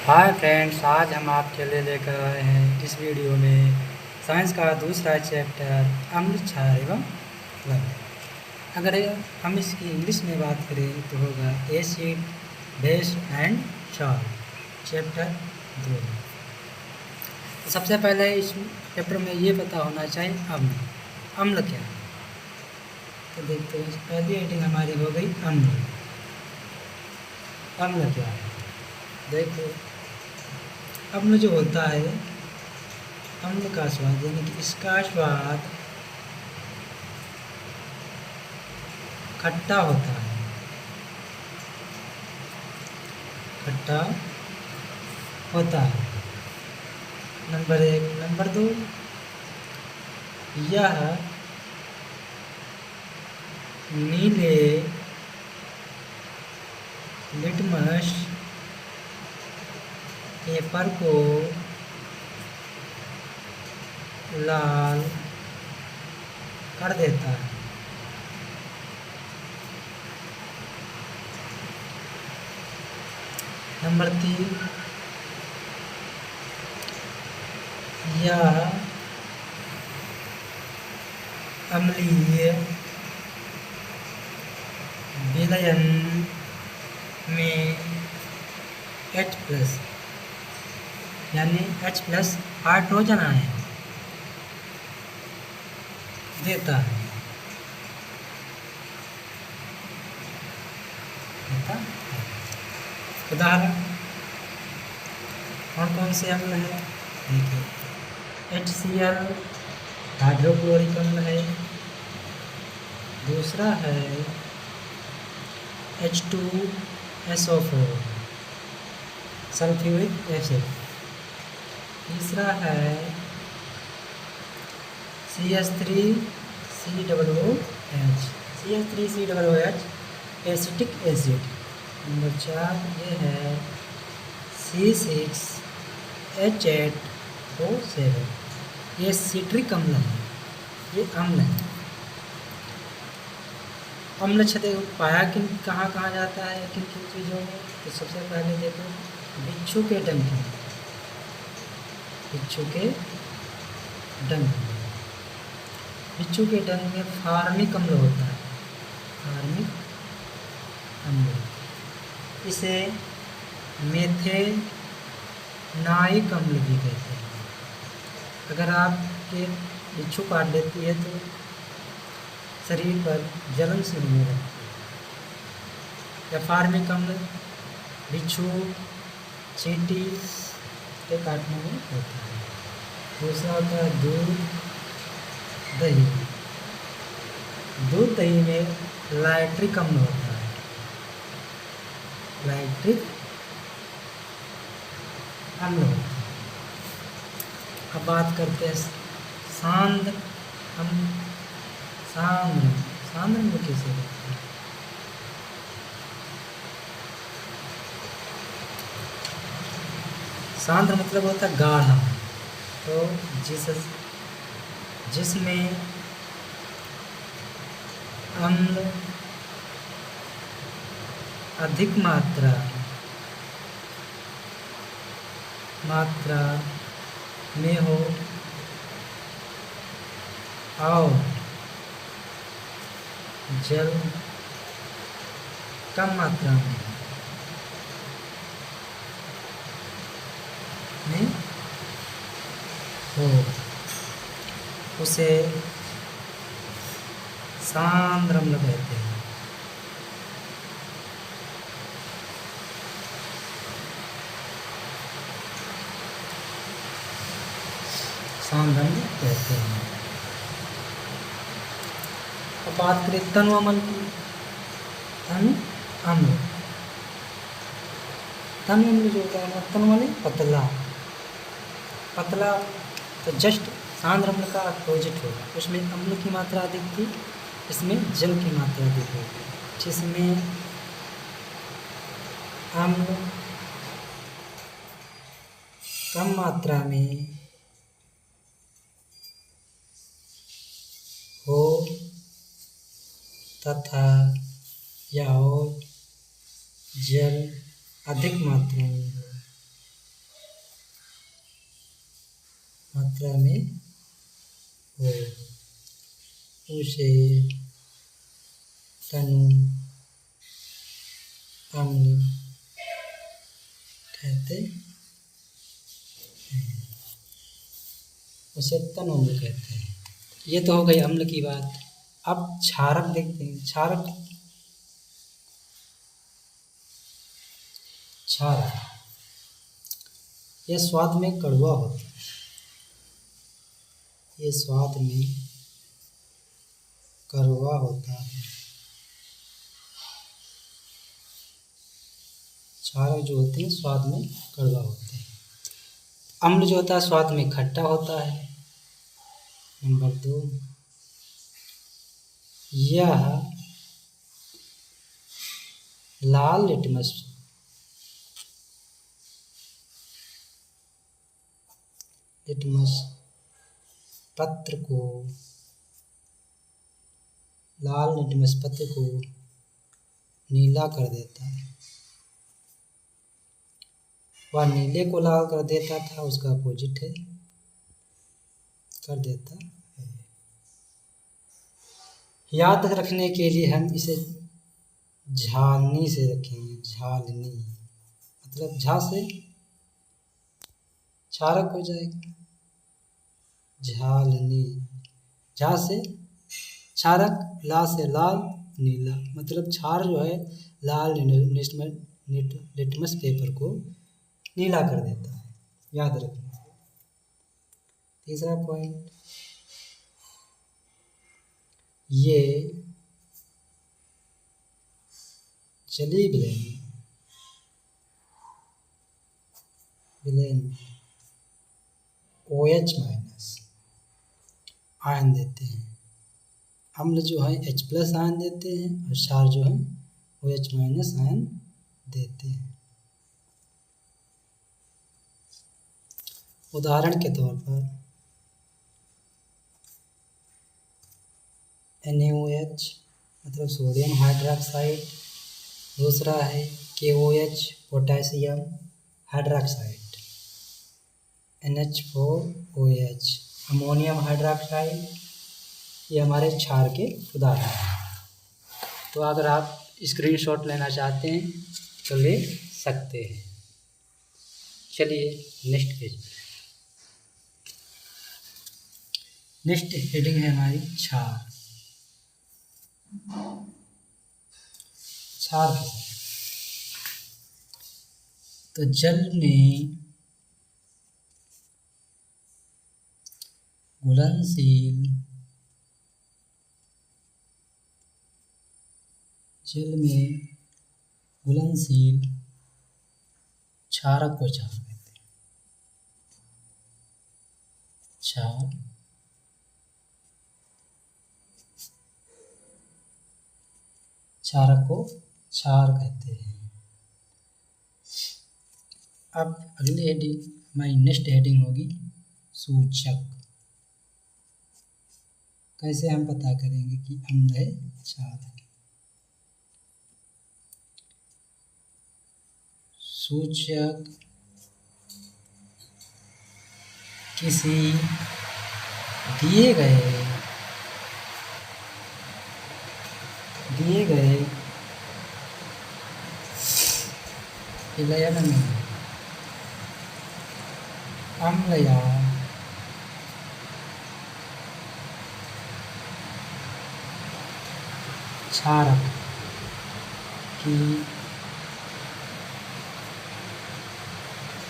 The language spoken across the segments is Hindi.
हाय फ्रेंड्स, आज हम आपके लिए लेकर आए हैं इस वीडियो में साइंस का दूसरा चैप्टर अम्ल क्षार एवं लवण। अगर हम इसकी इंग्लिश में बात करें तो होगा acid base and salt chapter 2। तो सबसे पहले इस चैप्टर में ये पता होना चाहिए अम्ल क्या है। तो देखते हैं, पहली हेडिंग हमारी हो गई अम्ल। अम्ल क्या है देखो, अम्ल जो होता है, अम्ल का स्वाद यानी कि इसका स्वाद खट्टा होता है, खट्टा होता है। नंबर 1। नंबर 2, यह नीले लिटमस पेपर को लाल कर देता है। नंबर 3, यह अम्लीय विलयन में H+ यानी H+ हाइड्रोजन आयन देता है। उदाहरण कौन कौन से अम्ल हैं देखिए, HCl हाइड्रोक्लोरिक अम्ल है। दूसरा है H2SO4 सल्फ्यूरिक एसिड। तीसरा है CH3COOH एसिटिक एसिड। नंबर 4 ये है C6H8O7 ये सिट्रिक अम्ल है, ये अम्ल है। अम्ल छते पाया कहाँ कहाँ जाता है, किन किन चीज़ों में। तो सबसे पहले देखो, बिच्छू के डंक में, बिच्छू के डंक में, बिच्छू के डंक में फार्मिक अम्ल होता है, फार्मिक अम्ल। इसे मेथेनाइक अम्ल भी कहते हैं। अगर आपके बिच्छू काट लेती है तो शरीर पर जलन से होने लगती है। या फार्मिक अम्ल बिच्छू चींटी के काटने में होता है। दूसरा होता है दूध दही। दूध दही में लाइट्रिक अम्ल होता है, लाइट्रिक अम्ल होता है। अब बात करते हैं सांद्र अम्ल। सांद्र अम्ल किसे कहते हैं? सांद्र मतलब होता है गाढ़ा। तो जिसमें अम्ल अधिक मात्रा में हो और जल कम मात्रा में हो, उसे सांद्र अम्ल कहते हैं। सांद्र अम्ल कहते हैं। अब बात करें तनु अम्ल की। तनु अम्ल जो होता है, तनु माने पतला, पतला। तो जस्ट सांद्र अम्ल का अपोजिट होगा, उसमें अम्ल की मात्रा अधिक थी, इसमें जल की मात्रा अधिक होगी। जिसमें अम्ल कम मात्रा में हो तथा या और जल अधिक मात्रा में हो, मात्रा में हो उसे तनु अम्ल कहते हैं। उसे तनु अम्ल कहते हैं। ये तो हो गई अम्ल की बात। अब क्षारक देखते हैं। क्षारक यह स्वाद में कड़वा होता है। ये स्वाद में कड़वा होता है। क्षारक जो होते हैं स्वाद में कड़वा होते हैं। अम्ल जो होता है स्वाद में खट्टा होता है। नंबर 2, यह लाल लिटमस पत्र को नीला कर देता है। वह नीले को लाल कर देता था, उसका अपोजिट है, कर देता है। याद रखने के लिए हम इसे झालनी से रखेंगे। झालनी मतलब झा से क्षारक हो जाएगा। झालनी, झा से क्षारक, ला से लाल, नीला मतलब क्षार जो है लाल लिटमस पेपर को नीला कर देता है। याद रखना। तीसरा पॉइंट, ये जली विलेन OH- आयन देते हैं। अम्ल जो है H+ आयन देते हैं और क्षार जो है OH- आयन देते हैं। उदाहरण के तौर पर NaOH मतलब सोडियम हाइड्रोक्साइड, दूसरा है KOH potassium hydroxide, NH4OH ammonium hydroxide, ये हमारे क्षार के उदाहरण हैं। तो अगर आप स्क्रीनशॉट लेना चाहते हैं तो ले सकते हैं। चलिए नेक्स्ट पेज। नेक्स्ट हेडिंग है हमारी क्षार। क्षार तो जल में घुलनशील क्षारक को क्षार कहते हैं। क्षारक को क्षार कहते हैं। अब अगली हेडिंग, हमारी नेक्स्ट हेडिंग होगी सूचक। कैसे हम पता करेंगे कि अम्ल है क्षार है। सूचक किसी दिए गए विलयन में अम्ल या क्षारक की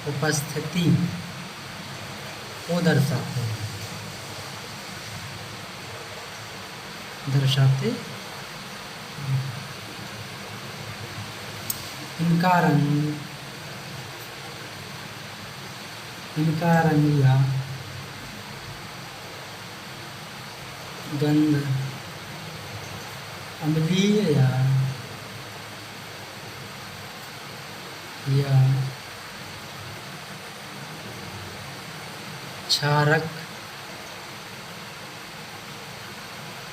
उपस्थिति को दर्शाते हैं। इनका रंग या गंध अम्लीय या क्षारक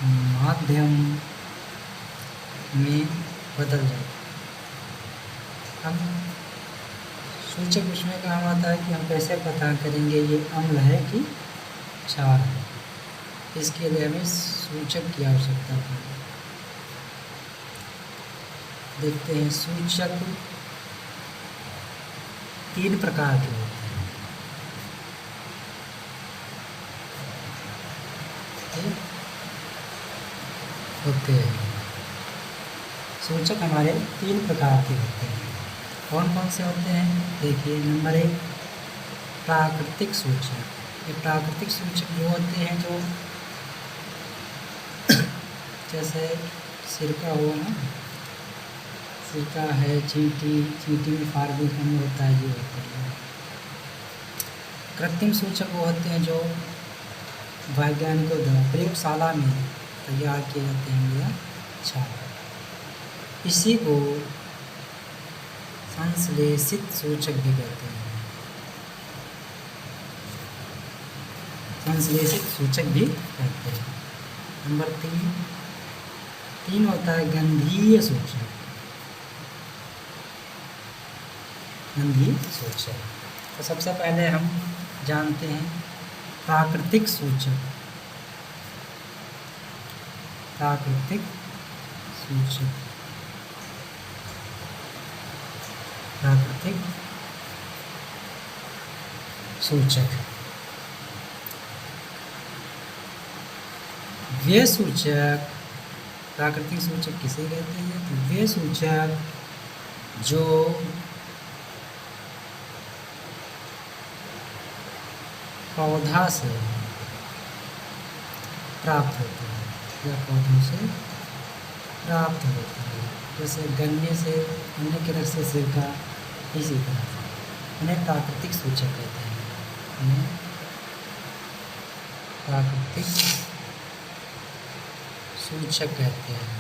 माध्यम में बदल जाता है। हम सूचक उसमें काम आता है कि हम कैसे पता करेंगे ये अम्ल है कि क्षार है। इसके लिए हमें सूचक की आवश्यकता पड़ेगी। देखते हैं, सूचक 3 प्रकार के होते हैं। सूचक हमारे 3 प्रकार के होते हैं। कौन कौन से होते हैं? देखिए, नंबर 1 प्राकृतिक सूचक। ये प्राकृतिक सूचक वो होते हैं जो जैसे सिरका हुआ ना, सिरका है, चींटी में फॉर्मिक अम्ल होता है, ये होते हैं। कृत्रिम सूचक वो होते हैं जो वैज्ञानिकों द्वारा प्रयोगशाला में तैयार किए जाते हैं या छात्र। इसी को संश्लेषित सूचक भी कहते हैं। संश्लेषित सूचक भी कहते हैं। नंबर 3 होता है गंधीय सूचक। गंधीय सूचक। तो सबसे पहले हम जानते हैं प्राकृतिक सूचक। प्राकृतिक सूचक। प्राकृतिक सूचक वे सूचक, प्राकृतिक सूचक किसे कहते हैं? तो वे सूचक जो पौधा से प्राप्त होते हैं या पौधों से प्राप्त होते हैं, जैसे गन्ने के रस से सिरका, इसी तरह उन्हें प्राकृतिक सूचक कहते हैं। उन्हें प्राकृतिक सूचक कहते हैं।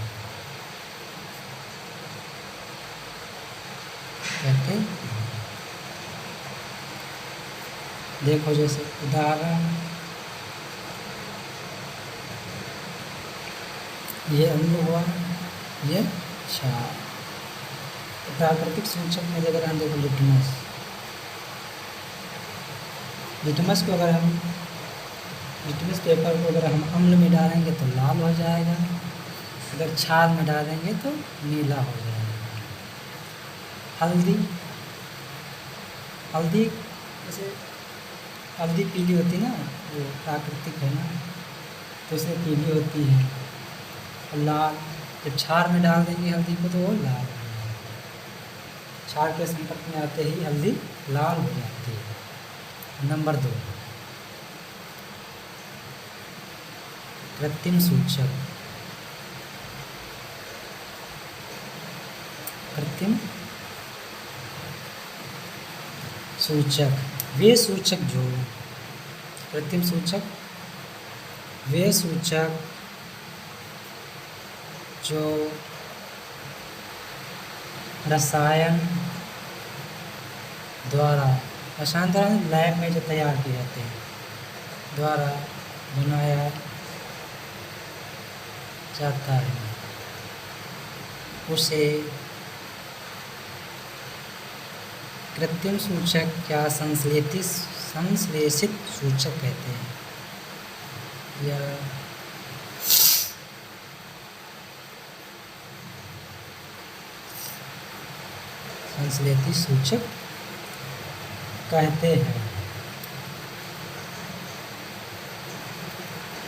देखो, जैसे उदाहरण, ये अम्ल हुआ, ये क्षार। प्राकृतिक सूचक में अगर हम देखो लिटमस को अगर हम लिटमस पेपर को अगर हम अम्ल में डालेंगे तो लाल हो जाएगा, अगर क्षार में डालेंगे तो नीला हो जाएगा। हल्दी जैसे हल्दी पीली होती ना, वो प्राकृतिक है ना, तो इसमें पीली होती है। और लाल, जब क्षार में डाल देंगे हल्दी को तो वो लाल हो जाएगी। क्षार के संपर्क में आते ही हल्दी लाल हो जाती है। नंबर 2 कृत्रिम सूचक। कृत्रिम सूचक वे सूचक जो कृत्रिम सूचक वे सूचक जो रसायन द्वारा लैब में जो तैयार किए जाते हैं, द्वारा बनाया जाता है, उसे कृत्रिम सूचक या संश्लेषित सूचक कहते हैं। या संश्लेषित सूचक कहते हैं।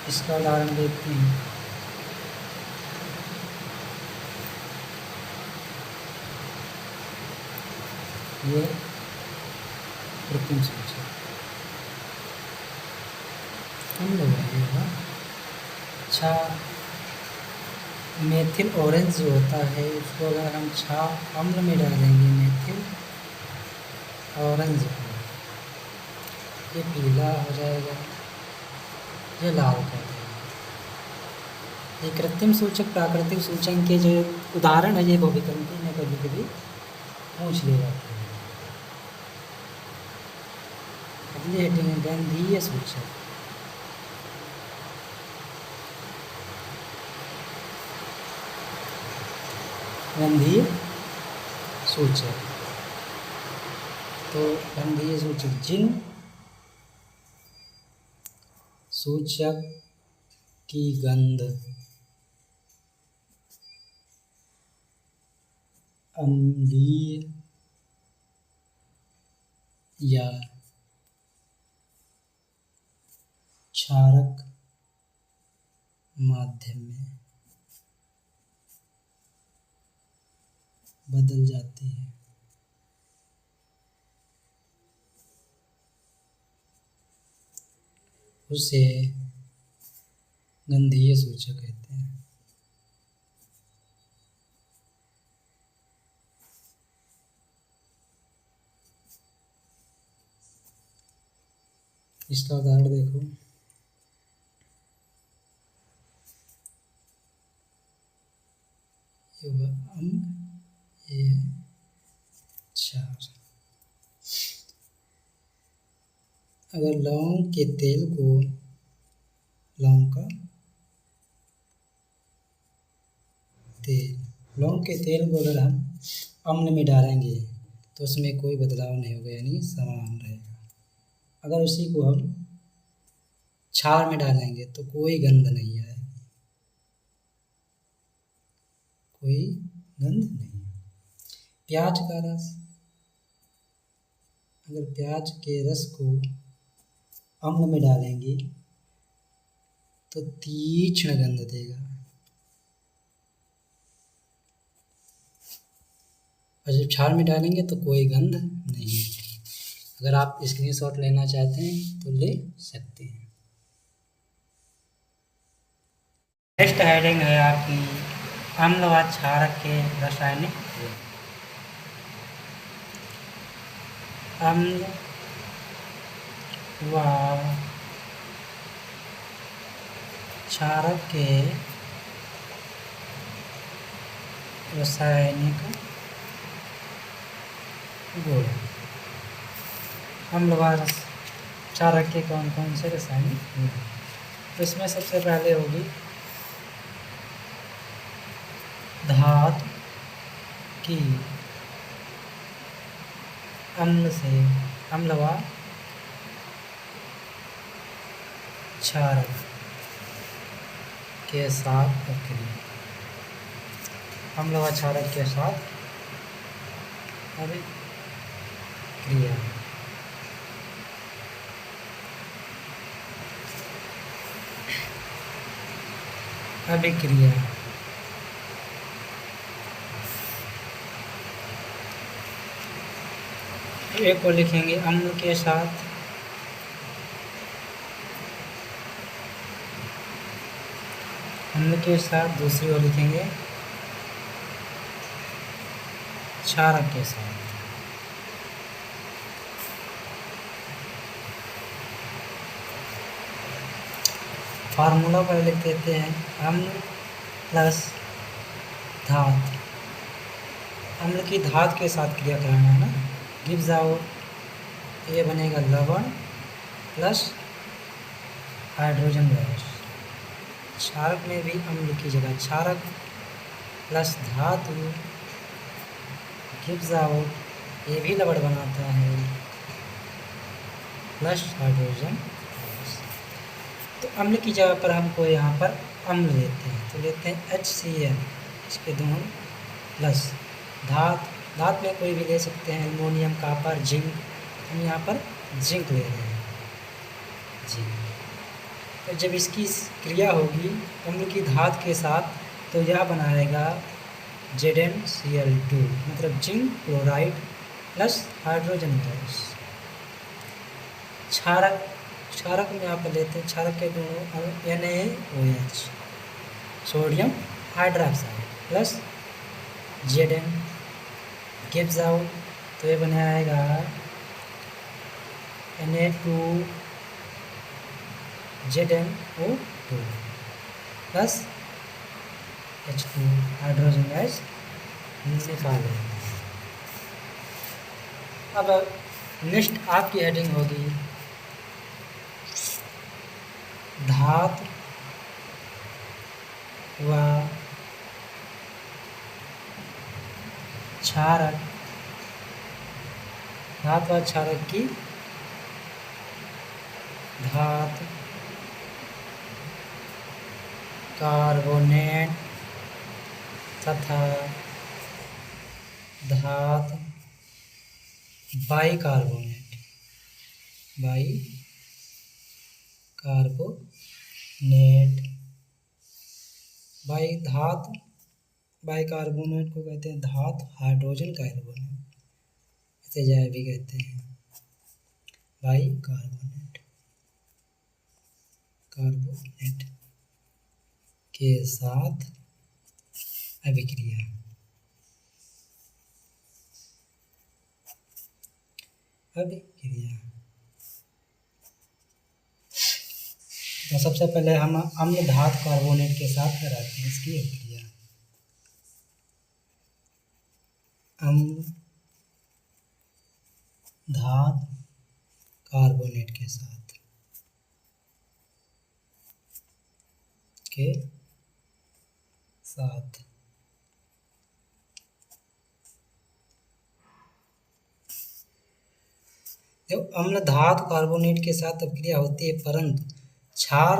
इसका उदाहरण देखते हैं। ये कृत्रिम सूचक हम लोग अच्छा, मेथिल ऑरेंज जो होता है उसको अगर हम अम्ल में डालेंगे, मेथिल ऑरेंज, ये पीला हो जाएगा, ये लाल कर देगा। ये कृत्रिम सूचक प्राकृतिक सूचक के जो उदाहरण है, ये भविष्यवाणी में कभी कभी पूछ ले जाते हैं। अगली हेडिंग है गंधीय सूचक। गंधीय सूचक, तो गंधीय सूचक जिन सूचक की गंध अम्लीय या क्षारक माध्यम में बदल जाती है। उसे गंधीय सूचक कहते हैं। इसका उदाहरण देखो, अम्ल ये क्षार। अगर लौंग के तेल को लौंग के तेल को अगर हम अम्ल में डालेंगे तो उसमें कोई बदलाव नहीं होगा, यानी समान रहेगा। अगर उसी को हम क्षार में डालेंगे तो कोई गंध नहीं आएगी, कोई गंध नहीं। प्याज का रस, अगर प्याज के रस को अम्ल में डालेंगे तो तीक्ष्ण गंध देगा, और जब क्षार में डालेंगे तो कोई गंध नहीं। अगर आप स्क्रीनशॉट लेना चाहते हैं तो ले सकते हैं। नेक्स्ट हेडिंग है आपकी अम्ल व क्षारक के रासायनिक गुण। अम्ल व क्षारक के रासायनिक गुण। अम्ल व क्षारक के कौन कौन से रासायनिक गुण? तो इसमें सबसे पहले होगी धातु की अम्ल व क्षारक के साथ अभिक्रिया। अम्ल व क्षारक के साथ अभिक्रिया। अभिक्रिया एक को लिखेंगे अम्ल के साथ दूसरी को लिखेंगे क्षारक के साथ। फार्मूला पर लिख देते हैं अम्ल प्लस धात। अम्ल की धात के साथ क्रिया कराना है ना, गिव्स आउट, ये बनेगा लवण प्लस हाइड्रोजन गैस। क्षारक में भी अम्ल की जगह क्षारक प्लस धातु गिव्स आउट, ये भी लवण बनाता है, प्लस हाइड्रोजन गैस। तो अम्ल की जगह पर हमको यहाँ पर अम्ल लेते हैं, तो लेते हैं HCl, इसके दोनों प्लस धात में कोई भी ले सकते हैं, एल्युमिनियम, कॉपर, जिंक। हम यहाँ पर जिंक ले रहे हैं, जिंक। तो जब इसकी क्रिया होगी अम्ल की धात के साथ तो यह बनाएगा ZnCl2, मतलब zinc chloride plus hydrogen gas. क्षारक में यहाँ पर लेते हैं, क्षारक के दोनों NaOH, sodium hydroxide plus Zn gives out, तो ये बनाएगा Na2ZnO2 plus H2, hydrogen gas निकाले। अब नेक्स्ट आपकी हेडिंग होगी धातु व क्षारक। धातु व क्षारक की धातु कार्बोनेट तथा धातु बाइकार्बोनेट बाइकार्बोनेट को कहते हैं धातु हाइड्रोजन कार्बोनेट, इसे जैव भी कहते हैं। बाइकार्बोनेट के साथ अभिक्रिया। तो सबसे पहले हम अम्ल धातु कार्बोनेट के साथ कराते हैं इसकी अभिक्रिया। अम्ल धातु कार्बोनेट के साथ जब अम्ल धातु कार्बोनेट के साथ अभिक्रिया होती है, परंतु क्षार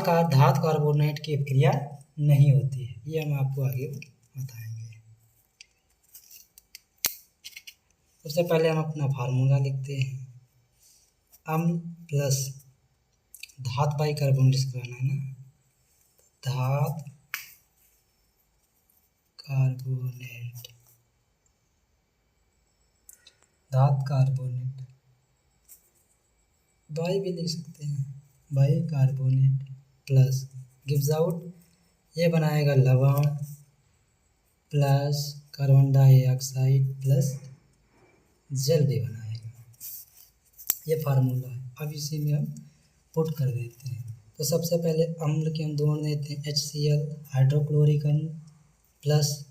का धातु कार्बोनेट की अभिक्रिया नहीं होती है, ये हम आपको आगे बताएंगे। सबसे पहले हम अपना फार्मूला लिखते हैं। अम्ल प्लस धातु बाइकार्बोनेट इसको बनाना है ना, धातु कार्बोनेट बाई भी लिख सकते हैं, बाइकार्बोनेट प्लस गिव्स आउट, ये बनाएगा लवण प्लस कार्बन डाइऑक्साइड प्लस जल भी बनाएगा। ये फार्मूला है। अब इसी में हम पुट कर देते हैं। तो सबसे पहले अम्ल के हम जोड़ देते हैं HCl हाइड्रोक्लोरिक अम्ल प्लस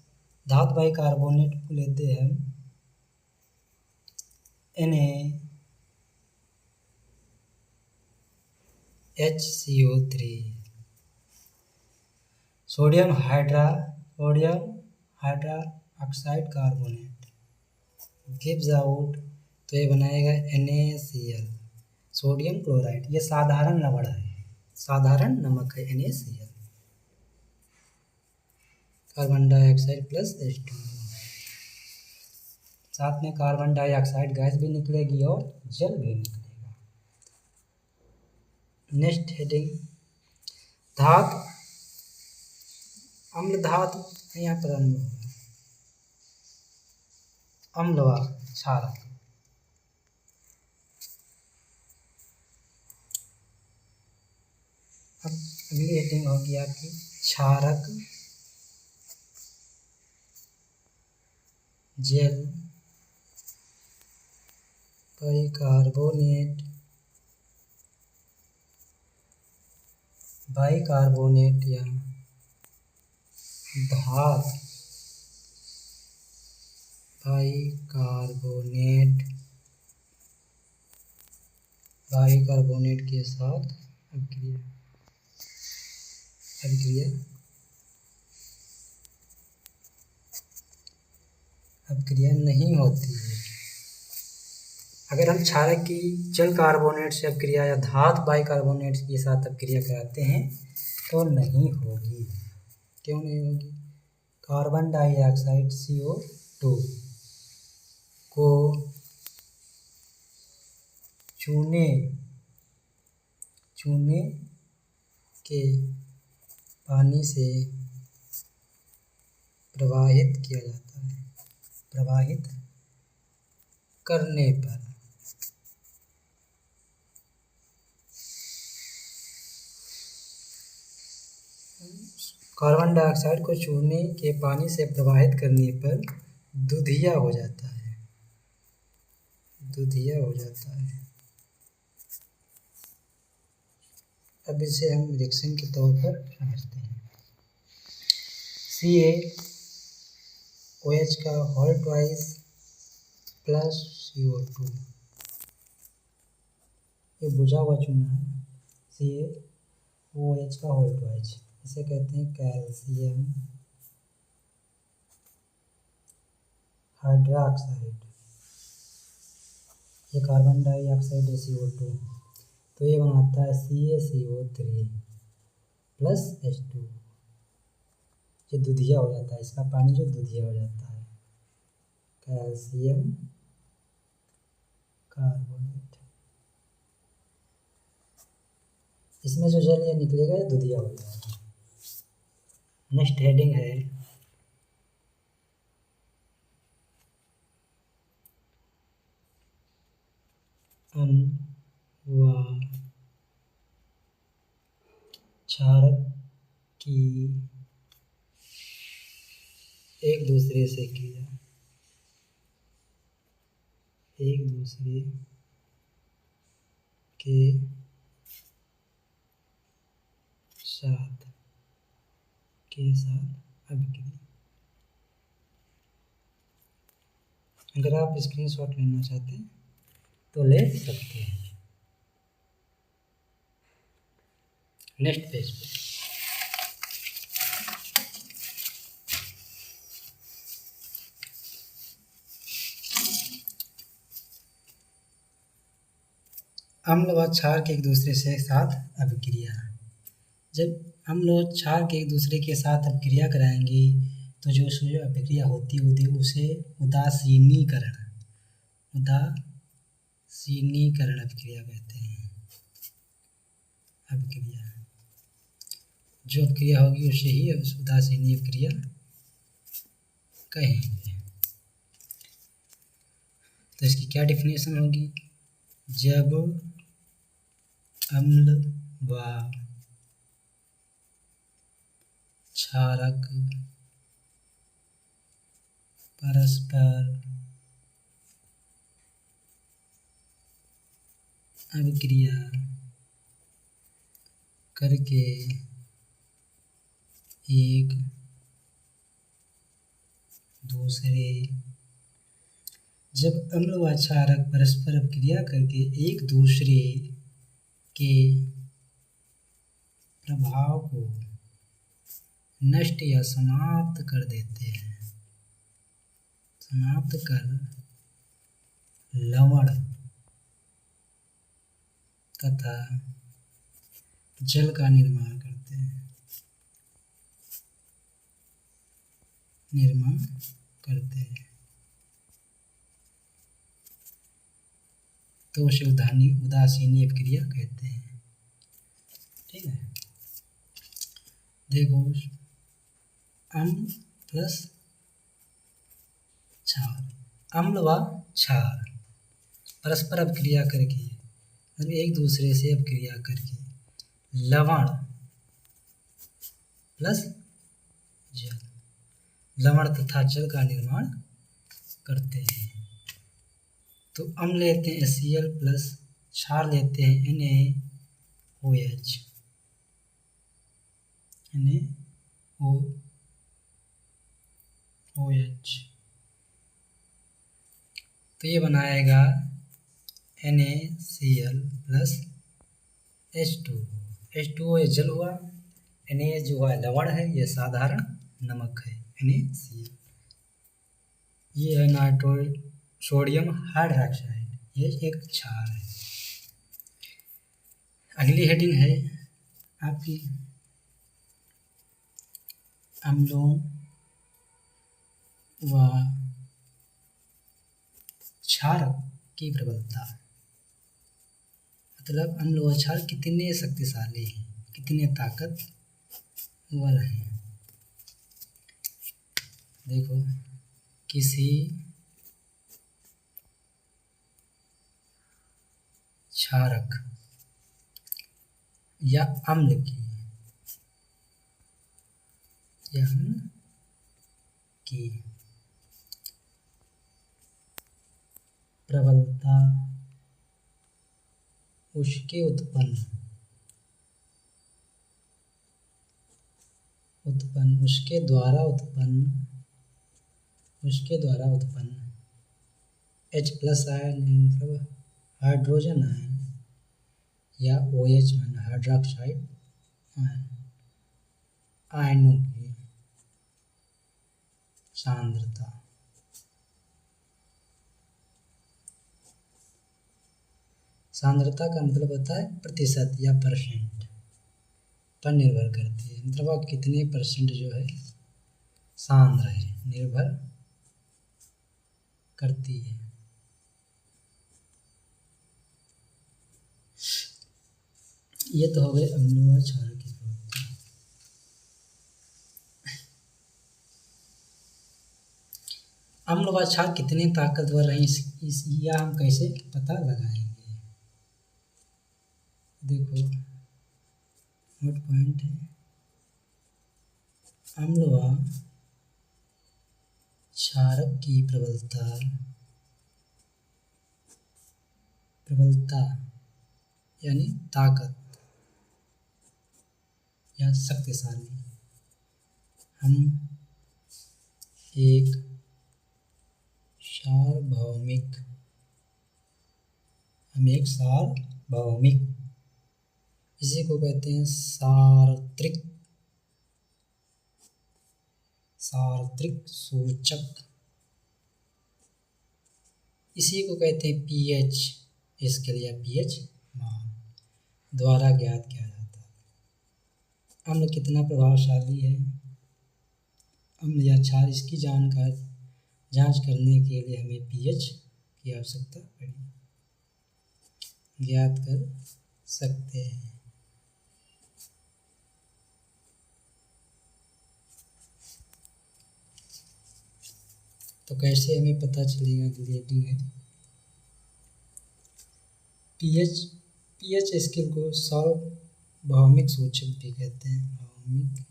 धातु बाइकार्बोनेट को लेते हैं हम NaHCO3, sodium hydroxide carbonate gives out, तो ये बनाएगा NaCl सोडियम क्लोराइड, ये साधारण लवण है, साधारण नमक है NaCl, carbon dioxide plus H2, साथ में कार्बन डाइऑक्साइड गैस भी निकलेगी और जल भी निकलेगा। नेक्स्ट हेडिंग धातु अम्ल धातु, यहाँ पर अम्ल व क्षारक। अब अगली हेडिंग होगी आपकी क्षारक जेल बाइकार्बोनेट या धातु बाइकार्बोनेट के साथ अभिक्रिया नहीं होती है। अगर हम क्षारक की जल कार्बोनेट से अभिक्रिया या धातु बाइकार्बोनेट के साथ अभिक्रिया कराते हैं तो नहीं होगी। क्यों नहीं होगी? कार्बन डाइऑक्साइड CO2 को चूने के पानी से प्रवाहित किया जाता है। प्रवाहित करने पर कार्बन डाइऑक्साइड को चूने के पानी से प्रवाहित करने पर दुधिया हो जाता है। अब इसे हम रिएक्शन के तौर पर समझते हैं। CaOH का होल ट्वाइस प्लस CO2, ये बुझा हुआ चूना है। CaOH का होल ट्वाइस, इसे कहते हैं कैल्शियम हाइड्रोक्साइड। ये कार्बन डाइऑक्साइड CO2, तो ये बनाता है CaCO3 प्लस H2, ये दूधिया हो जाता है, इसका पानी जो दूधिया हो जाता है, कैल्शियम कार्बोनेट। इसमें जो जल ये निकलेगा ये दूधिया हो जाएगा। नेक्स्ट हेडिंग है अम्ल व क्षारक की एक दूसरे से क्रिया, एक दूसरे के साथ अभिक्रिया। अगर आप स्क्रीनशॉट लेना चाहते हैं तो ले सकते हैं। नेक्स्ट पेज पे अम्ल व क्षार के एक दूसरे से साथ अभिक्रिया। जब अम्ल और क्षार के एक दूसरे के साथ अभिक्रिया कराएंगे तो जो अभिक्रिया होती है उसे उदासीनीकरण अभिक्रिया कहते हैं। अभिक्रिया, जो अभिक्रिया होगी उसे ही उदासीनी अभिक्रिया कहेंगे। तो इसकी क्या डिफिनेशन होगी? जब अम्ल व क्षारक परस्पर अभिक्रिया करके एक दूसरे जब अम्ल व क्षारक परस्पर अभिक्रिया करके एक दूसरे के प्रभाव को नष्ट या समाप्त कर देते हैं, समाप्त कर लवण तथा जल का निर्माण करते हैं, तो उसे उदासीनी अभिक्रिया कहते हैं। ठीक है, देखो अम्ल प्लस क्षार, अम्ल व क्षार परस्पर अभिक्रिया करके एक दूसरे से अभिक्रिया करके लवण प्लस जल, लवण तथा जल का निर्माण करते हैं। तो अम्ल लेते हैं HCl प्लस क्षार लेते हैं NaOH, तो ये बनाएगा NaCl प्लस H2O, ये जल हुआ, Na जो हुआ लवण है, ये साधारण नमक है NaCl। ये है सोडियम हाइड्रोक्साइड, ये एक क्षार है। अगली हेडिंग है आपकी अम्लों व क्षारक की प्रबलता, मतलब अम्ल व क्षार कितने शक्तिशाली हैं, कितने ताकतवर हैं। देखो, किसी क्षारक या अम्ल की प्रबलता उसके उसके द्वारा उत्पन्न H+ आयन मतलब हाइड्रोजन आयन या OH हाइड्रोक्साइड आयनों की सांद्रता का मतलब होता है प्रतिशत या परसेंट। पर निर्भर करती है, मतलब वह कितने परसेंट जो है सांद्र है, निर्भर करती है। ये तो हो गए अम्ल व क्षार की प्रवृत्ति। अम्ल व क्षार कितने ताकतवर हैं, यह हम कैसे पता लगाएंगे? देखो नोट पॉइंट है, अम्ल व क्षारक की प्रबलता यानी ताकत या शक्तिशाली हम एक सार्वभौमिक इसी को कहते हैं सार्वत्रिक सूचक, इसी को कहते हैं पीएच स्केल या पीएच मान द्वारा ज्ञात किया जाता है। अम्ल कितना प्रभावशाली है, अम्ल या क्षार, इसकी जांच करने के लिए हमें पीएच की आवश्यकता पड़ी, ज्ञात कर सकते हैं। तो कैसे हमें पता चलेगा ग्रेडिंग है? पीएच स्केल को सार्वभौमिक सूचक भी कहते हैं, भौमिक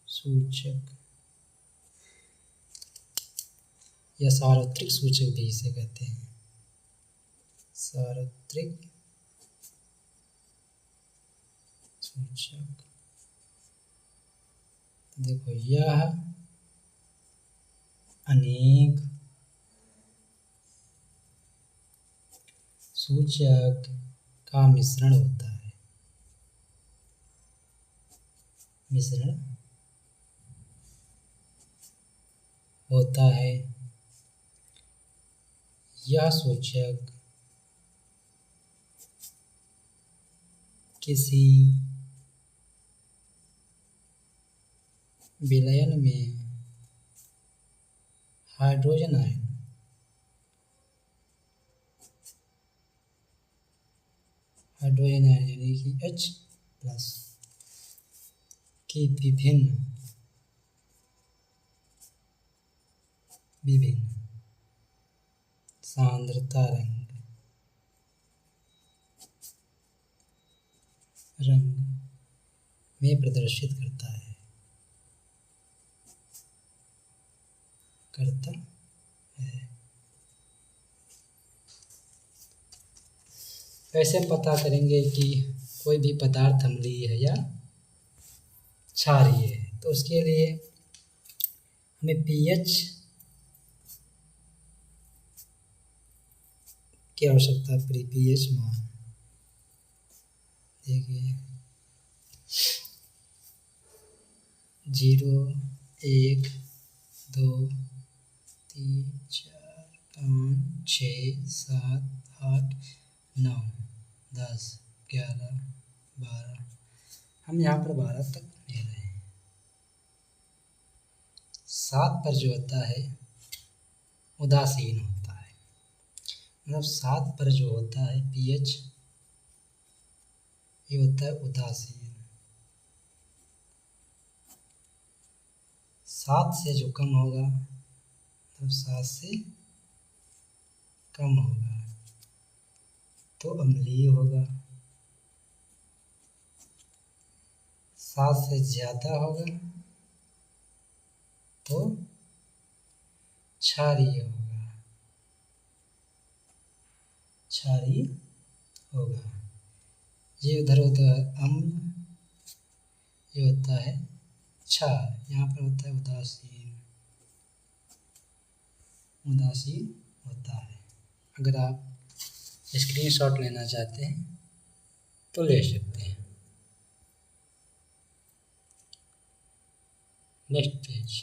सूचक या सार्वत्रिक सूचक भी इसे कहते हैं, सार्वत्रिक सूचक। देखो यह अनेक सूचक का मिश्रण होता है, यह सूचक किसी विलयन में हाइड्रोजन आयन यानी कि H+ की विभिन्न सांद्रता रंग में प्रदर्शित करता है। कैसे हम पता करेंगे कि कोई भी पदार्थ अम्लीय है या क्षारीय है? तो उसके लिए हमें पीएच की आवश्यकता पड़ी, पीएच मान। देखिए 0, 1, 2, 3, 4, 5, 6, 7, 8, 9, 10, 11, 12, हम यहाँ पर 12 तक ले रहे हैं। 7 पर जो होता है उदासीन होता है, मतलब 7 पर जो होता है पीएच ये होता है उदासीन। 7 से जो कम होगा, तो 7 से कम होगा तो अम्लीय होगा, 7 से ज़्यादा होगा तो क्षारीय होगा। ये उधर होता है अम्ल, ये होता है क्षार, यहाँ पर होता है उदासीन होता है। अगर आप स्क्रीनशॉट लेना चाहते हैं तो ले सकते हैं। नेक्स्ट पेज,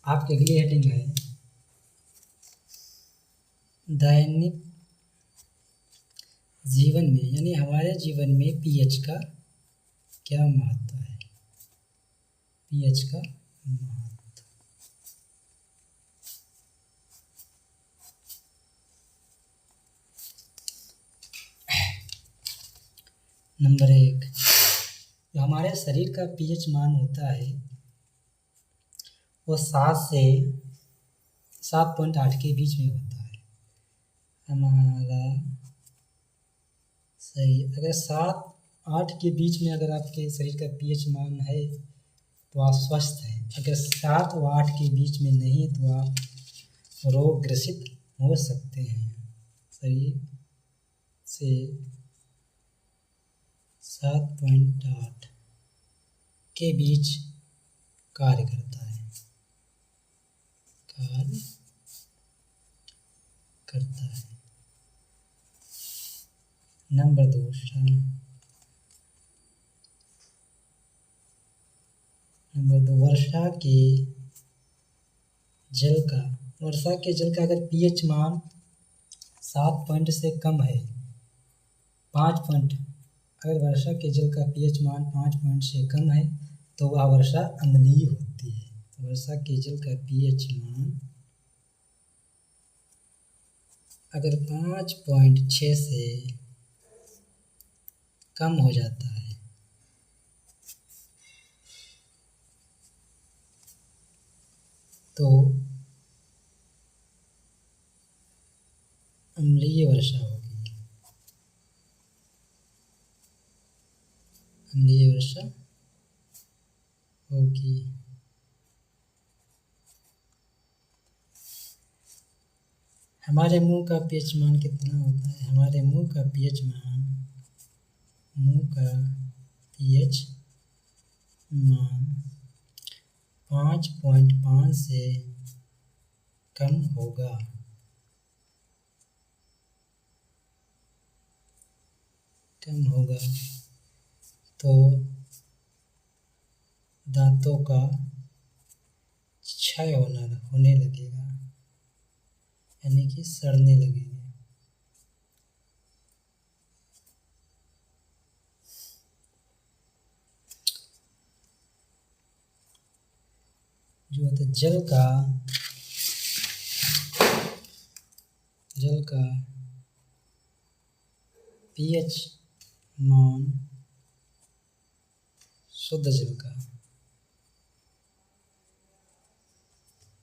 आपकी अगली हेडिंग है दैनिक जीवन में यानी हमारे जीवन में पीएच का क्या महत्व है? पीएच का महत्व। नंबर 1, जो हमारे शरीर का पीएच मान होता है वो 7 से 7.8 के बीच में होता है। हमारा सही अगर 7-8 के बीच में अगर आपके शरीर का पीएच मान है तो आप स्वस्थ हैं। अगर 7 व 8 के बीच में नहीं तो आप रोग ग्रसित हो सकते हैं। शरीर से 7.8 के बीच कार्य करता है, कार्य करता है। नंबर 2, वर्षा के जल का अगर पीएच मान 7 पॉइंट से कम है, 5 पॉइंट, अगर वर्षा के जल का पीएच मान 5 पॉइंट से कम है तो वह वर्षा अम्लीय होती है। तो वर्षा के जल का पीएच मान अगर 5.6 से कम हो जाता है तो अम्लीय वर्षा होगी, अम्लीय वर्षा होगी। हमारे मुंह का पीएच मान कितना होता है? हमारे मुंह का पीएच मान 5.5 से कम होगा। तो दांतों का क्षय होने लगेगा, यानी कि सड़ने लगेंगे। जो होता है जल का पीएच मान, शुद्ध जल का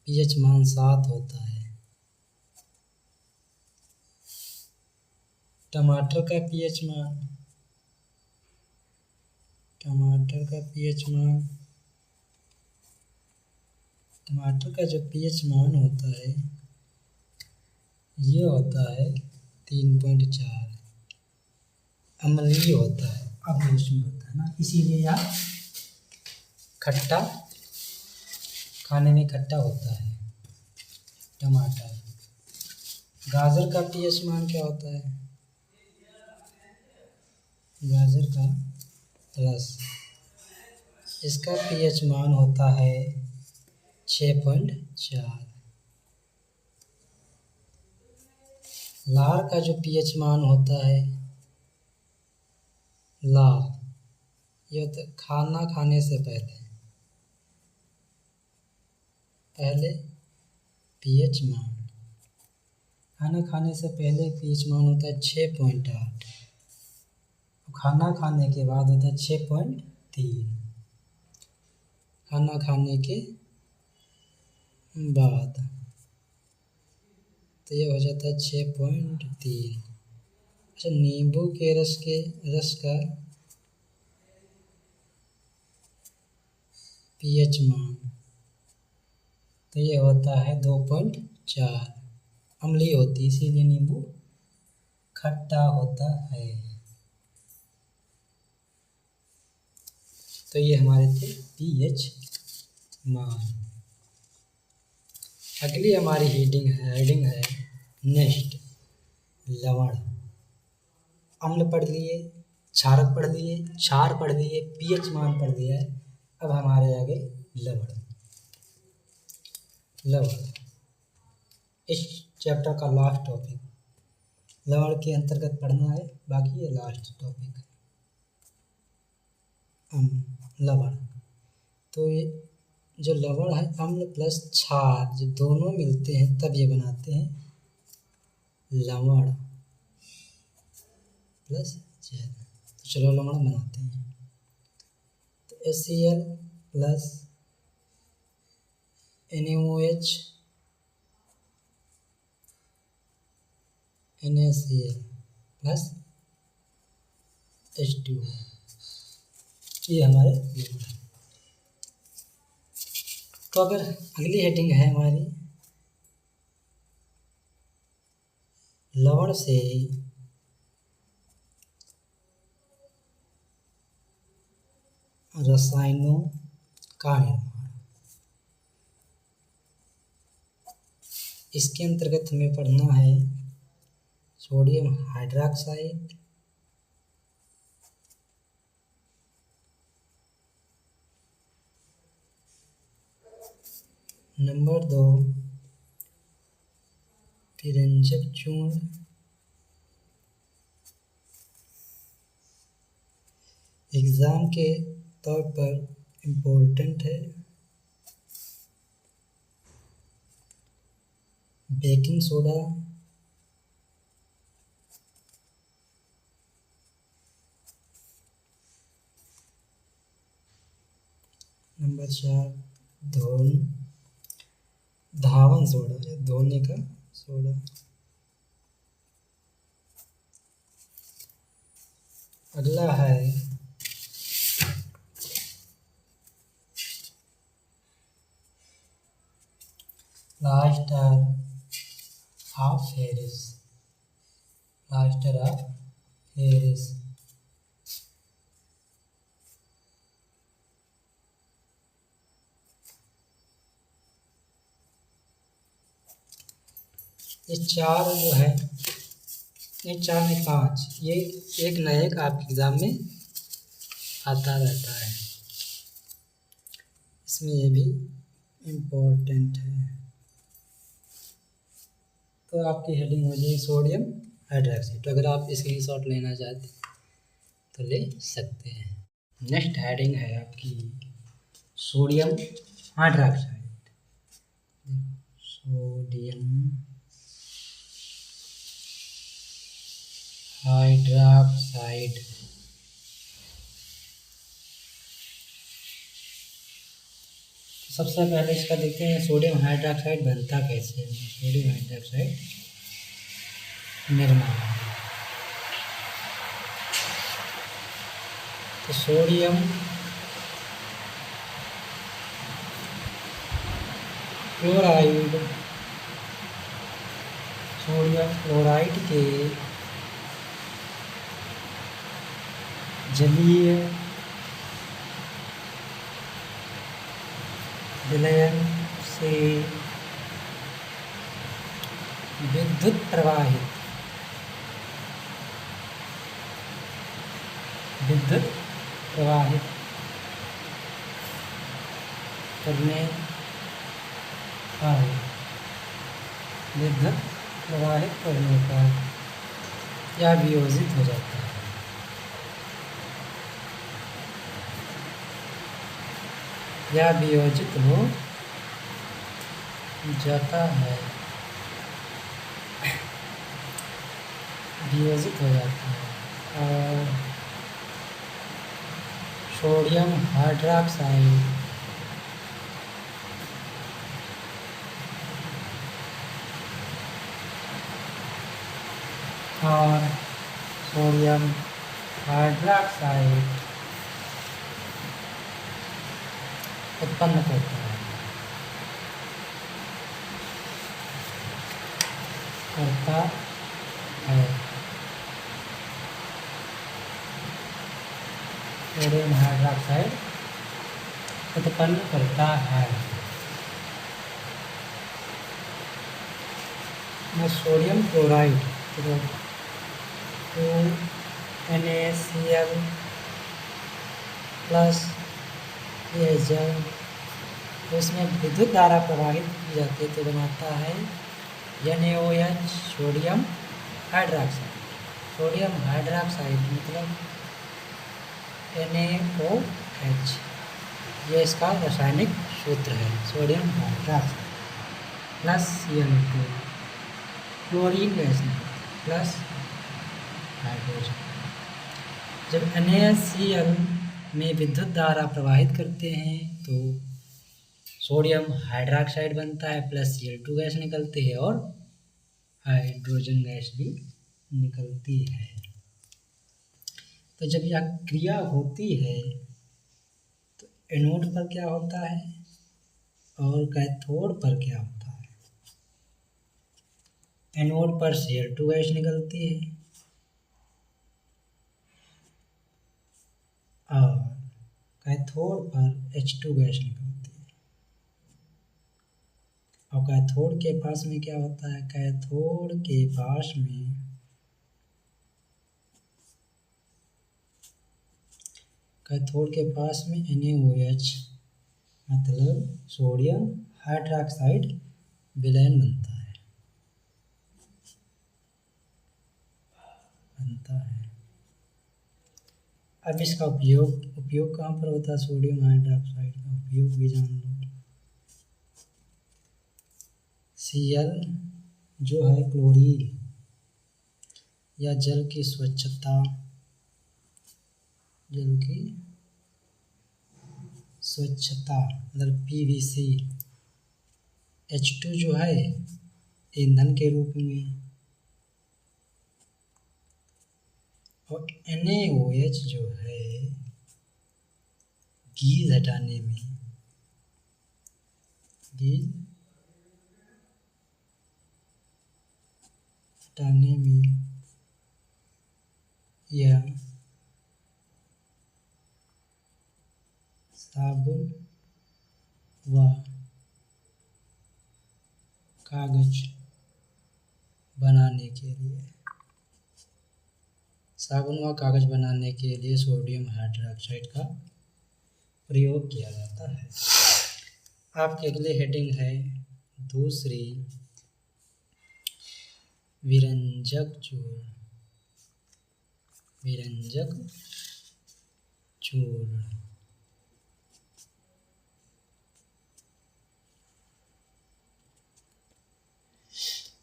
पीएच मान 7 होता है। टमाटर का जो पीएच मान होता है ये होता है 3.4, अम्लीय होता है, अम्लीय होता है ना, इसीलिए यह खट्टा, खाने में खट्टा होता है टमाटर। गाजर का पीएच मान क्या होता है? गाजर का रस, इसका पीएच मान होता है 6.4। लार का जो पीएच मान होता है, लार, यह तो खाना खाने से पहले पीएच मान, खाना खाने से पहले पीएच मान होता है 6.8, खाना खाने के बाद होता है 6.3, खाना खाने के बाद तो यह हो जाता है 6.3। अच्छा, नींबू के रस का पीएच मान तो ये होता है 2.4, अम्लीय होती है, इसीलिए नींबू खट्टा होता है। तो ये हमारे थे पीएच मान। अगली हमारी हेडिंग है नेक्स्ट, लवण। अम्ल पढ़ लिए, क्षारक पढ़ लिए, क्षार पढ़ लिए, पीएच मान पढ़ लिया है। अब हमारे आगे लवण इस चैप्टर का लास्ट टॉपिक। लवण के अंतर्गत पढ़ना है, बाकी ये लास्ट टॉपिक है। लवण, तो ये जो लवण है अम्ल प्लस क्षार जो दोनों मिलते हैं तब ये बनाते हैं लवण प्लस जहर। तो चलो लवण बनाते हैं। तो HCl plus NaOH NaCl plus H2O, ये हमारे लवण है। तो अगर अगली हेडिंग है हमारी लवण से रसायनों का निर्माण, इसके अंतर्गत हमें पढ़ना है सोडियम हाइड्रोक्साइड, नंबर 2 तिरंजक चूर्ण, एग्ज़ाम के तौर पर इम्पोर्टेंट है, बेकिंग सोडा, नंबर 4 धावन सोडा या धोने का सोडा। अगला है लाइस्टर ऑफ हैरिस, लाइस्टर ऑफ हैरिस। ये 4 जो है, ये 4 में 5, ये एक न एक आपके एग्ज़ाम में आता रहता है, इसमें ये भी इम्पोर्टेंट है। तो आपकी हेडिंग हो जाएगी सोडियम हाइड्रोक्साइड। तो अगर आप स्क्रीनशॉट लेना चाहते तो ले सकते हैं। नेक्स्ट हेडिंग है आपकी सोडियम हाइड्रोक्साइड। सोडियम हाइड्रोक्साइड, सबसे पहले इसका देखते हैं सोडियम हाइड्रोक्साइड बनता कैसे है। सोडियम हाइड्रोक्साइड निर्माण, तो सोडियम क्लोराइड, सोडियम क्लोराइड के जलीय विलयन से विद्युत प्रवाहित करने पर यह वियोजित हो जाता है। यह वियोजित हो जाता है, और सोडियम हाइड्रोक्साइड उत्पन्न करता है, सोडियम हाइड्रोक्साइड उत्पन्न करता है। में सोडियम क्लोराइड तो NaCl प्लस ये जल, तो इसमें विद्युत धारा प्रवाहित की जाती है तो बनाता है NaOH sodium hydroxide. Sodium hydroxide मतलब NaOH, ये इसका रासायनिक सूत्र है, sodium hydroxide plus Cl2, chlorine gas plus hydrogen. जब NaCl में विद्युत धारा प्रवाहित करते हैं तो सोडियम हाइड्रोक्साइड बनता है प्लस Cl2 गैस निकलती है और हाइड्रोजन गैस भी निकलती है। तो जब यह क्रिया होती है तो एनोड पर क्या होता है और कैथोड पर क्या होता है। एनोड पर Cl2 गैस निकलती है और कैथोड पर H2 गैस निकलती है। और कैथोड के पास में क्या होता है, कैथोड के पास में NaOH मतलब सोडियम हाइड्रोक्साइड विलयन बनता है अब इसका उपयोग कहाँ पर होता है, सोडियम हाइड्रोक्साइड का उपयोग भी जान लो। Cl जो है क्लोरीन या जल की स्वच्छता मतलब PVC, H2 जो है ईंधन के रूप में और NaOH जो है गीज हटाने में या साबुन व कागज बनाने के लिए सोडियम हाइड्रोक्साइड का प्रयोग किया जाता है। आपके अगले हेडिंग है दूसरी, विरंजक चूर्ण।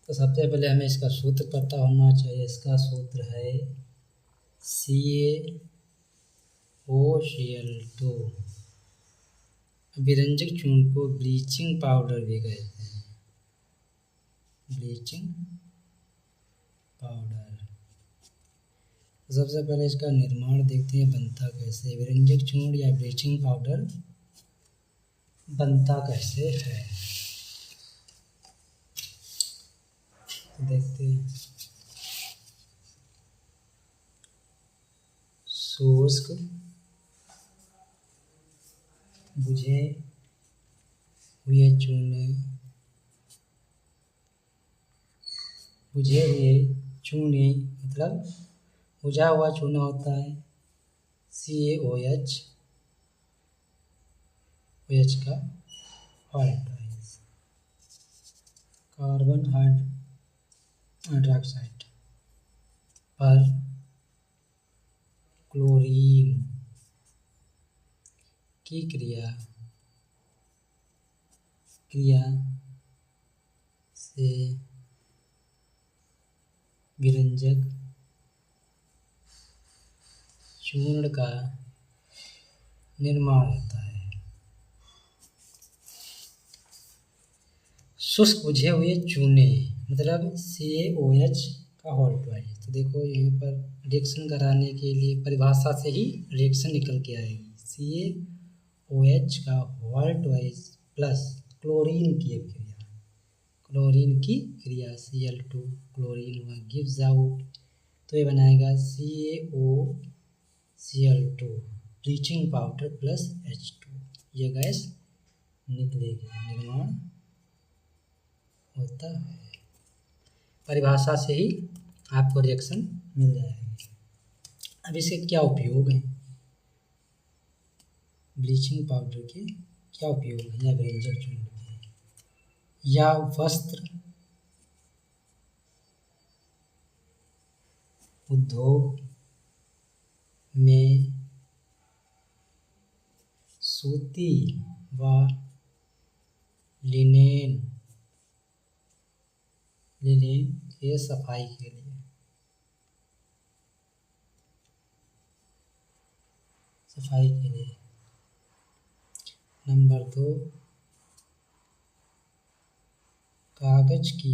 तो सबसे पहले हमें इसका सूत्र पता होना चाहिए। इसका सूत्र है CaOCl2। विरंजक चूर्ण को ब्लीचिंग पाउडर भी कहते हैं, सबसे पहले इसका निर्माण देखते हैं, बनता कैसे। विरंजक चूर्ण या ब्लीचिंग पाउडर बनता कैसे है, तो देखते हैं। शुष्क बुझे हुए चूने मतलब बुझा हुआ चूना होता है CaOH का हाइड्रोक्साइड, कार्बन हाइड्रोक्साइड पर क्लोरीन की क्रिया से विरंजक चूर्ण का निर्माण होता है। शुष्क बुझे हुए चूने मतलब CaOH का हाइड्रोक्साइड। तो देखो यहाँ पर रिएक्शन कराने के लिए परिभाषा से ही रिएक्शन निकल के आएगी। CaOH का हाइड्रोक्साइड प्लस क्लोरीन की क्रिया Cl2 क्लोरीन व गिव्स आउट, तो ये बनाएगा CaOCl2 bleaching powder plus H2, ये गैस निकलेगी, निर्माण होता है। परिभाषा से ही आपको रिएक्शन मिल जाएगी। अब इसके क्या उपयोग हैं, ब्लीचिंग पाउडर के क्या उपयोग है, या विरंजक चूर्ण या वस्त्र उद्योग में सूती व लिनेन के सफाई के लिए नंबर 2, कागज की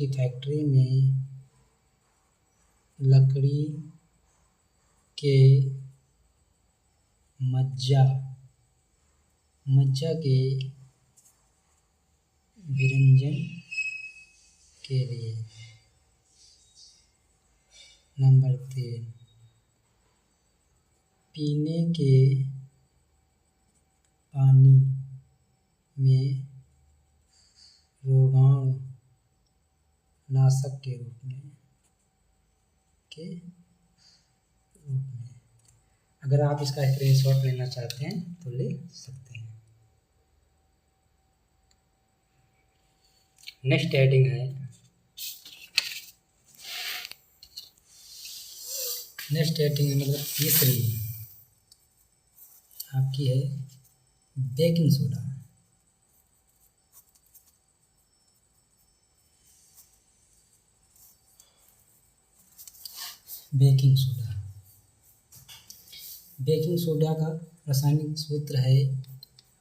फैक्ट्री में लकड़ी के मज्जा के विरंजन के लिए। नंबर 3, पीने के पानी में रोगाणु नाशक के रूप में अगर आप इसका स्क्रीनशॉट लेना चाहते हैं तो ले सकते हैं। नेक्स्ट हेडिंग है मतलब तीसरी आपकी है बेकिंग सोडा। बेकिंग सोडा का रासायनिक सूत्र है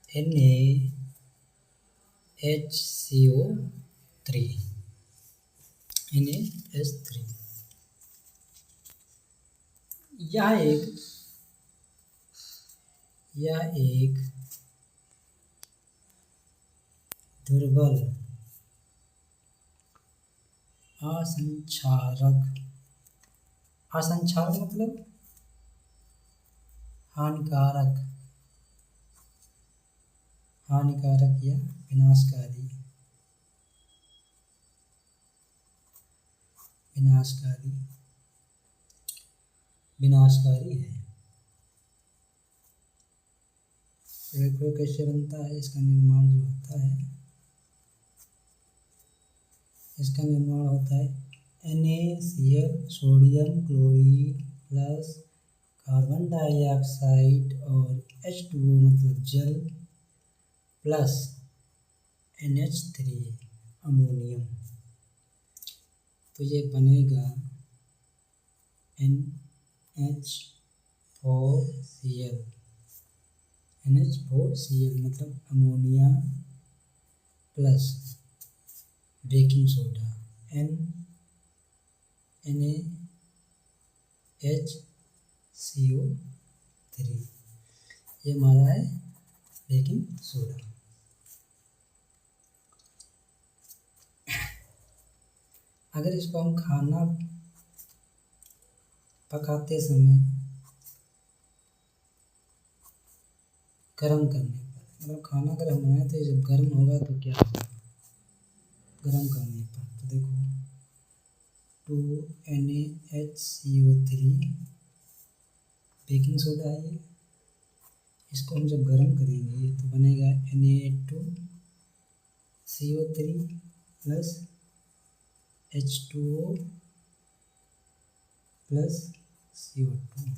NaHCO3। यह एक दुर्बल असंक्षारक मतलब हानिकारक या विनाशकारी है। देखो कैसे बनता है। इसका निर्माण होता है NaCl sodium chlorine plus carbon dioxide और H2O मतलब जल प्लस NH3 अमोनियम। तो ये बनेगा NH4Cl मतलब ammonia plus baking soda NaHCO3। ये हमारा है बेकिंग सोडा। अगर इसको हम खाना पकाते समय गर्म करने पर, मतलब खाना अगर हम बनाए तो जब गर्म होगा तो क्या होगा, गर्म करने पर तो देखो 2NaHCO3 बेकिंग सोडा है। इसको हम जब गर्म करेंगे तो बनेगा Na2CO3 plus H2O plus CO2।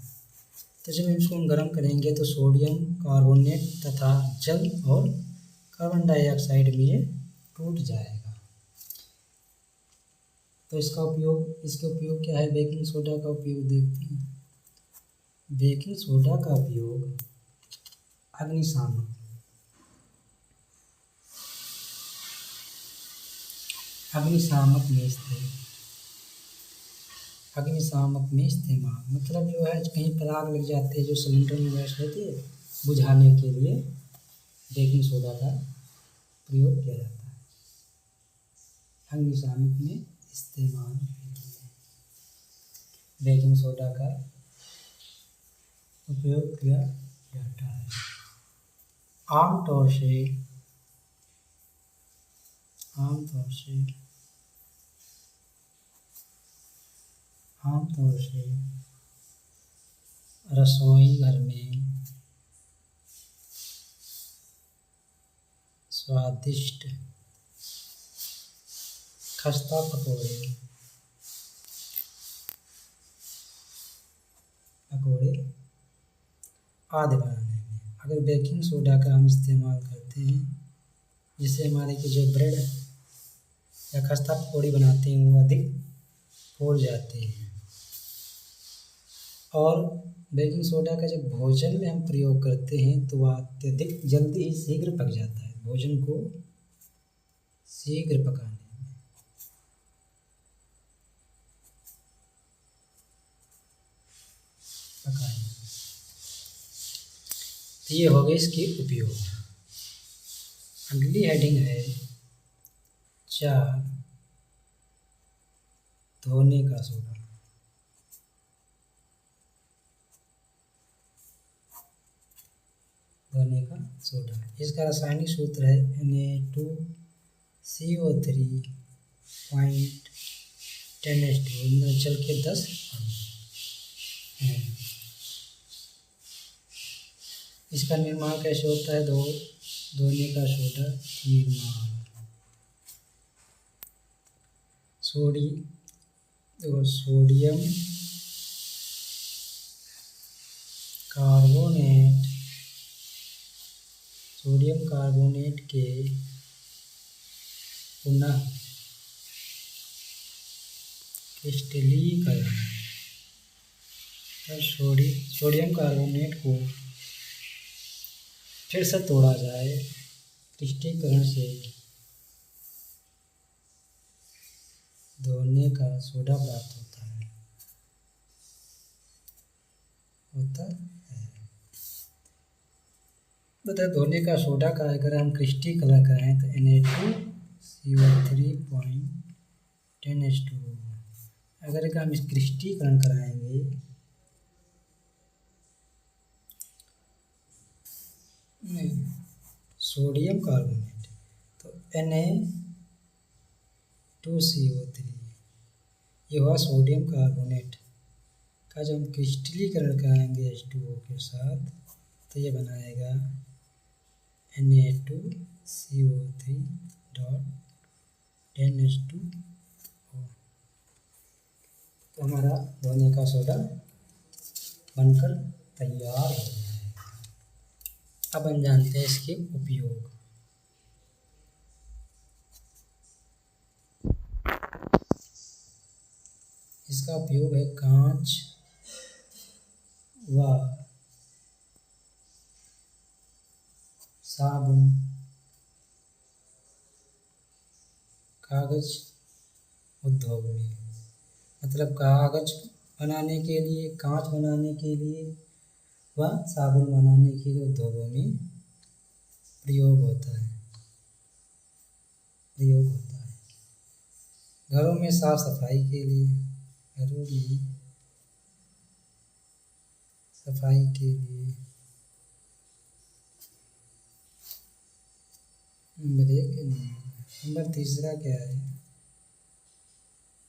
तो जब इसको हम गर्म करेंगे तो सोडियम कार्बोनेट तथा जल और कार्बन डाइऑक्साइड में ये टूट जाएगा। तो इसके उपयोग क्या है। बेकिंग सोडा का उपयोग देखते हैं। बेकिंग सोडा का उपयोग अग्निशामक में इस्तेमाल, मतलब जो है कहीं पर आग लग जाती है, जो सिलेंडर में गैस होती है, बुझाने के लिए बेकिंग सोडा का प्रयोग किया जाता है। अग्निशामक में इस्तेमाल के लिए बेकिंग सोडा का उपयोग किया जाता है। आमतौर से रसोई घर में स्वादिष्ट खस्ता पकौड़े आदि बनाने में अगर बेकिंग सोडा का हम इस्तेमाल करते हैं, जिससे हमारे की जो ब्रेड या खस्ता पकौड़ी बनाते हैं वो अधिक फूल जाते हैं। और बेकिंग सोडा का जब भोजन में हम प्रयोग करते हैं तो वह अत्यधिक जल्दी ही शीघ्र पक जाता है। भोजन को शीघ्र पकाने में तो ये हो गए इसके उपयोग। अगली हेडिंग है 4 धोने का सोडा। धोने का सोडा, इसका रासायनिक सूत्र है Na2CO3.10H2 चल के 10 है। इसका निर्माण कैसे होता है? धोने का सोडा निर्माण सोडियम कार्बोनेट के पुनः क्रिस्टलीकरण। सोडियम कार्बोनेट को फिर से तोड़ा जाए, क्रिस्टलीकरण से धोने का सोडा प्राप्त होता है। बता धोने का सोडा का अगर हम क्रिस्टलीकरण करें तो Na2CO3.10H2। अगर हम इस क्रिस्टलीकरण कराएंगे सोडियम कार्बोनेट तो Na2CO3 ये हुआ सोडियम कार्बोनेट का। जब हम क्रिस्टलीकरण कराएंगे H2O के साथ तो ये बनाएगा Na2CO3.10H2O। तो हमारा धोने का सोडा बनकर तैयार हो गया है। अब हम जानते हैं इसके उपयोग। इसका उपयोग है कांच व साबुन, कागज उद्योग में, मतलब कागज बनाने के लिए, कांच बनाने के लिए व साबुन बनाने के लिए उद्योगों में प्रयोग होता है। घरों में साफ सफाई के लिए, नंबर 3 क्या है?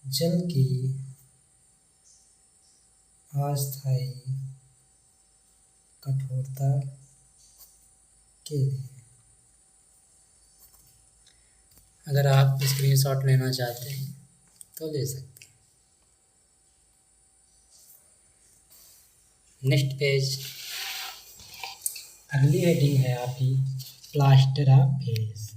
जल की अस्थायी कठोरता के लिए। अगर आप स्क्रीनशॉट लेना चाहते हैं तो ले सकते हैं। नेक्स्ट पेज, अगली हेडिंग है आपकी प्लास्टर ऑफ पेरिस।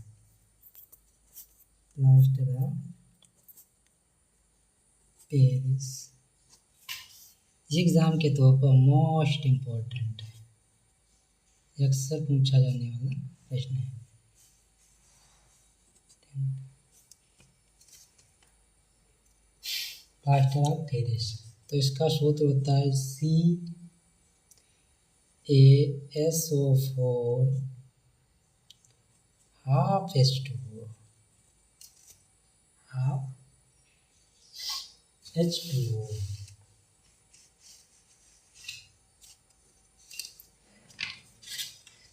ये एग्जाम के तौर पर मोस्ट इम्पोर्टेंट है, अक्सर पूछा जाने वाला प्रश्न है। प्लास्टर ऑफ पेरिस, तो इसका सूत्र होता है CaSO4 ½ H2O।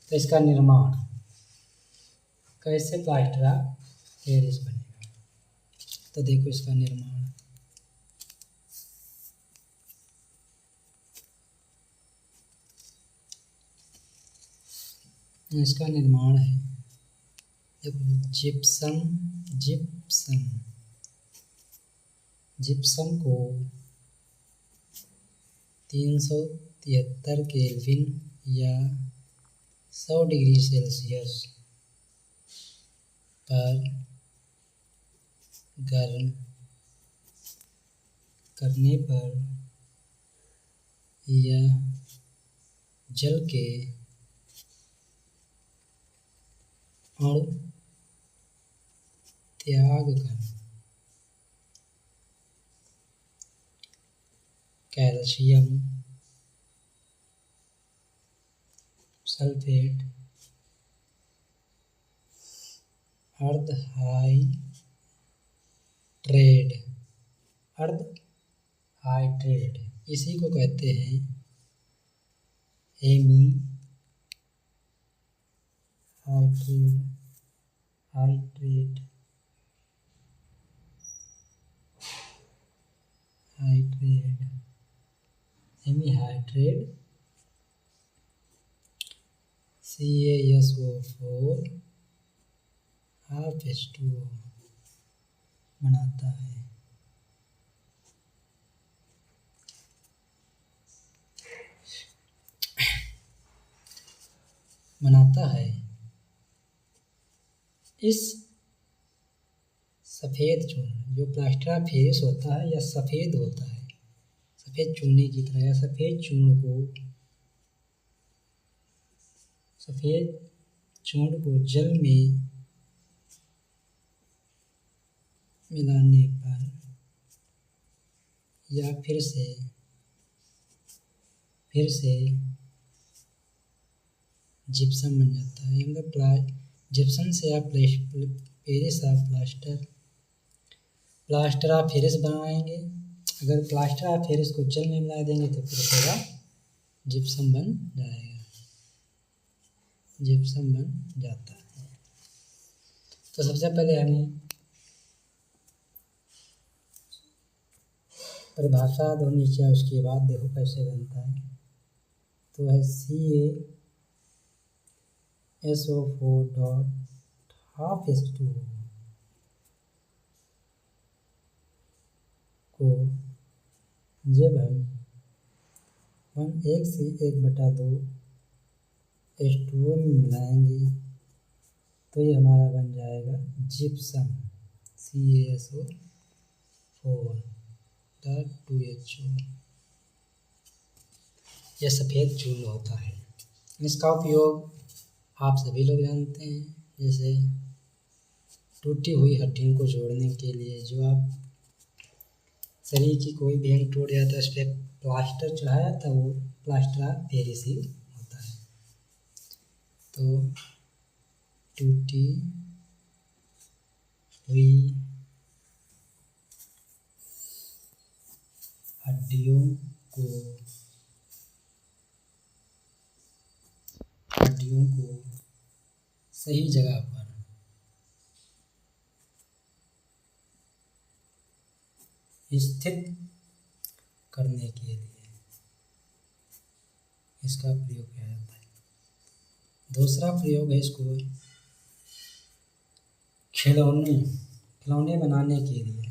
तो इसका निर्माण कैसे प्लास्टर ऑफ पेरिस बनेगा? तो देखो इसका निर्माण। इसका निर्माण है जिप्सम जिप्सम को 373 केल्विन या 100 डिग्री सेल्सियस पर गर्म करने पर यह जल के अणु त्याग कर कैल्शियम सल्फेट अर्धहाइड्रेट इसी को कहते हैं Hemy hydrate hemihydrate CaSO4 H2O बनाता है। इस सफ़ेद चूर्ण जो प्लास्टर ऑफ पेरिस होता है या सफ़ेद होता है, सफ़ेद चूने की तरह, या सफ़ेद चूर्ण को जल में मिलाने पर या फिर से जिप्सम बन जाता है। मतलब जिप्सम से आप Paris of plaster of Paris बनाएंगे। अगर प्लास्टर ऑफ पेरिस को जल में मिला देंगे तो फिर उसका जिप्सम बन जाता है। तो सबसे पहले हमें परिभाषा दो नीचे, उसके बाद देखो कैसे बनता है। तो है CaSO4.12H2O को जब हम 1/2 H2O में मिलाएंगे तो ये हमारा बन जाएगा जिप्सम CaSO4.2HO। यह सफ़ेद चूर्ण होता है। इसका उपयोग आप सभी लोग जानते हैं, जैसे टूटी हुई हड्डियों को जोड़ने के लिए। जो आप शरीर की कोई भी अंग टूट जाता है, उस पर प्लास्टर चढ़ाया जाता है, वो प्लास्टर ऑफ पेरिस ही होता है। तो टूटी हुई हड्डियों को सही जगह पर स्थित करने के लिए इसका प्रयोग किया जाता है। दूसरा प्रयोग है इसको खिलौने बनाने के लिए।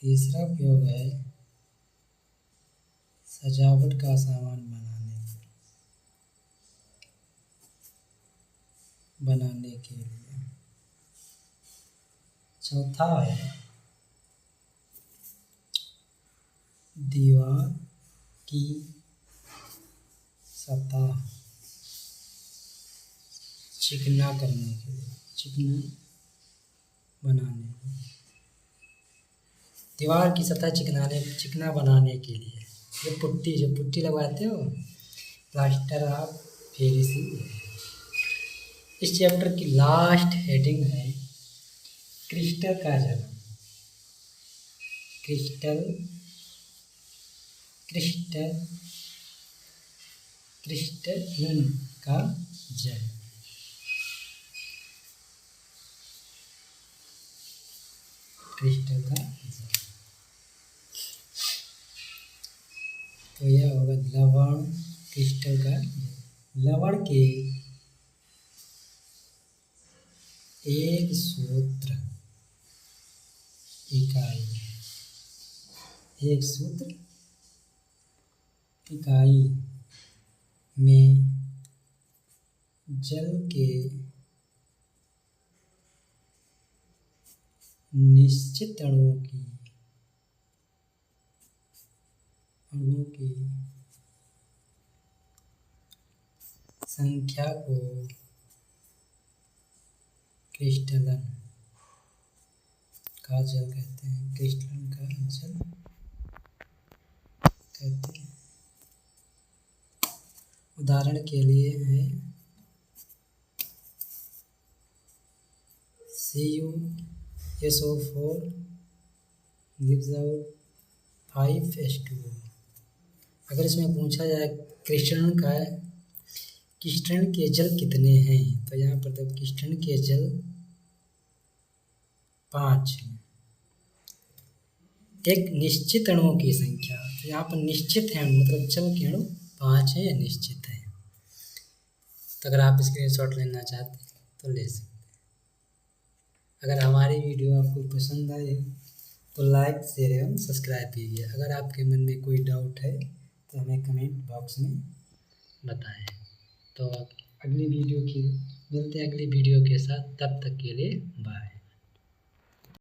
तीसरा प्रयोग है सजावट का सामान बनाने के लिए। चौथा है दीवार की सतह चिकना बनाने के लिए। दीवार की सतह चिकना बनाने के लिए जो पुट्टी लगवाते हो, प्लास्टर ऑफ पेरिस। इस चैप्टर की लास्ट हेडिंग है क्रिस्टल का जन्म। क्रिस्टलन का जन्म। क्रिस्टल का जन्म तो यह होगा लवण। क्रिस्टल का लवण के एक सूत्र इकाई, एक सूत्र इकाई में जल के निश्चित अणुओं की संख्या को क्रिस्टलन का जल कहते हैं। क्रिस्टलन का जल कहते हैं। उदाहरण के लिए है CuSO4 gives out 5H2O। अगर इसमें पूछा जाए क्रिस्टलन के जल कितने हैं, तो यहाँ पर देखो क्रिस्टलन के जल 5 हैं। एक निश्चित अणुओं की संख्या, तो यहाँ पर निश्चित है मतलब जल के अणु 5 है या निश्चित है। तो अगर आप स्क्रीनशॉट लेना चाहते हैं तो ले सकते हैं। अगर हमारी वीडियो आपको पसंद आए तो लाइक शेयर एवं सब्सक्राइब कीजिए। अगर आपके मन में कोई डाउट है तो हमें कमेंट बॉक्स में बताएं। तो मिलते हैं अगली वीडियो के साथ, तब तक के लिए बाय।